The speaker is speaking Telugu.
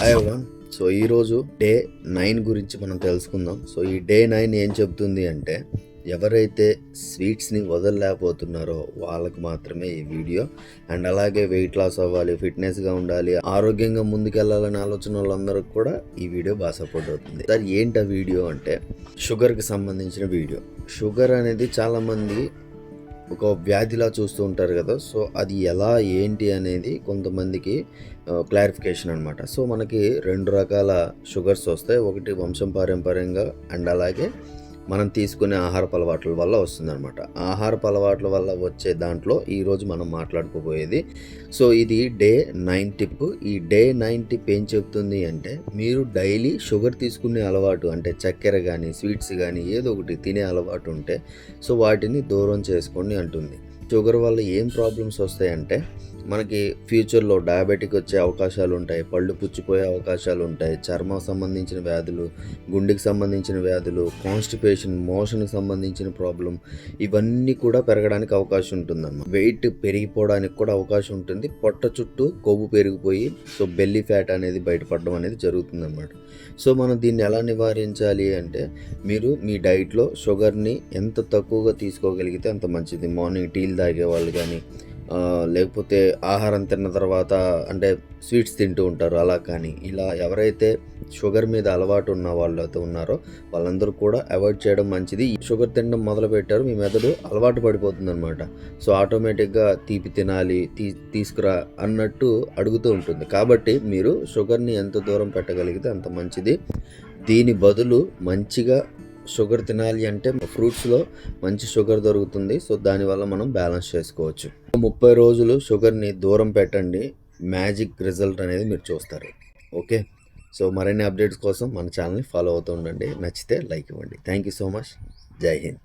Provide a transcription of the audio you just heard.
Hi everyone. సో ఈరోజు డే 9 గురించి మనం తెలుసుకుందాం. సో ఈ డే 9 ఏం చెప్తుంది అంటే, ఎవరైతే స్వీట్స్ని వదలలేకపోతున్నారో వాళ్ళకు మాత్రమే ఈ వీడియో. అండ్ అలాగే వెయిట్ లాస్ అవ్వాలి, ఫిట్నెస్గా ఉండాలి, ఆరోగ్యంగా ముందుకెళ్ళాలనే ఆలోచన వాళ్ళందరికీ కూడా ఈ వీడియో బాగా సపోర్ట్ అవుతుంది. సార్ ఏంటి ఆ వీడియో అంటే, షుగర్కి సంబంధించిన వీడియో. షుగర్ అనేది చాలామంది ఒక వ్యాధిలా చూస్తూ ఉంటారు కదా. సో అది ఎలా ఏంటి అనేది కొంతమందికి క్లారిఫికేషన్ అనమాట. సో మనకి 2 రకాల షుగర్స్ వస్తాయి. ఒకటి వంశం పారంపర్యంగా, అండ్ అలాగే మనం తీసుకునే ఆహారపు అలవాట్ల వల్ల వస్తుందన్నమాట. ఆహారపు అలవాట్ల వల్ల వచ్చే దాంట్లో ఈరోజు మనం మాట్లాడుకోబోయేది. సో ఇది డే 9 టిప్. ఈ డే 9 టిప్ ఏం చెప్తుంది అంటే, మీరు డైలీ షుగర్ తీసుకునే అలవాటు అంటే చక్కెర కానీ స్వీట్స్ కానీ ఏదో ఒకటి తినే అలవాటు ఉంటే సో వాటిని దూరం చేసుకోండి అంటుంది. షుగర్ వల్ల ఏం ప్రాబ్లమ్స్ వస్తాయంటే, మనకి ఫ్యూచర్లో డయాబెటిక్ వచ్చే అవకాశాలు ఉంటాయి, పళ్ళు పుచ్చిపోయే అవకాశాలు ఉంటాయి, చర్మం సంబంధించిన వ్యాధులు, గుండెకి సంబంధించిన వ్యాధులు, కాన్స్టిపేషన్, మోషన్కి సంబంధించిన ప్రాబ్లం, ఇవన్నీ కూడా పెరగడానికి అవకాశం ఉంటుందన్నమాట. వెయిట్ పెరిగిపోవడానికి కూడా అవకాశం ఉంటుంది. పొట్ట చుట్టూ కొవ్వు పెరిగిపోయి సో బెల్లీ ఫ్యాట్ అనేది బయటపడడం అనేది జరుగుతుందన్నమాట. సో మనం దీన్ని ఎలా నివారించాలి అంటే, మీరు మీ డైట్లో షుగర్ని ఎంత తక్కువగా తీసుకోగలిగితే అంత మంచిది. మార్నింగ్ టీలు తాగేవాళ్ళు కానీ, లేకపోతే ఆహారం తిన్న తర్వాత అంటే స్వీట్స్ తింటూ ఉంటారు అలా కానీ, ఇలా ఎవరైతే షుగర్ మీద అలవాటు ఉన్న వాళ్ళతో ఉన్నారో వాళ్ళందరూ కూడా అవాయిడ్ చేయడం మంచిది. షుగర్ తినడం మొదలు పెట్టారు, మీ మెదడు అలవాటు పడిపోతుంది అనమాట. సో ఆటోమేటిక్గా తీపి తినాలి, తీసుకురా అన్నట్టు అడుగుతూ ఉంటుంది. కాబట్టి మీరు షుగర్ని ఎంత దూరం పెట్టగలిగితే అంత మంచిది. దీని బదులు మంచిగా షుగర్ తినాలి అంటే ఫ్రూట్స్లో మంచి షుగర్ దొరుకుతుంది. సో దానివల్ల మనం బ్యాలెన్స్ చేసుకోవచ్చు. 30 రోజులు షుగర్ని దూరం పెట్టండి, మ్యాజిక్ రిజల్ట్ అనేది మీరు చూస్తారు. ఓకే, సో మరిన్ని అప్డేట్స్ కోసం మన ఛానల్ని ఫాలో అవుతూ ఉండండి. నచ్చితే లైక్ ఇవ్వండి. Thank you so much. జై హింద్.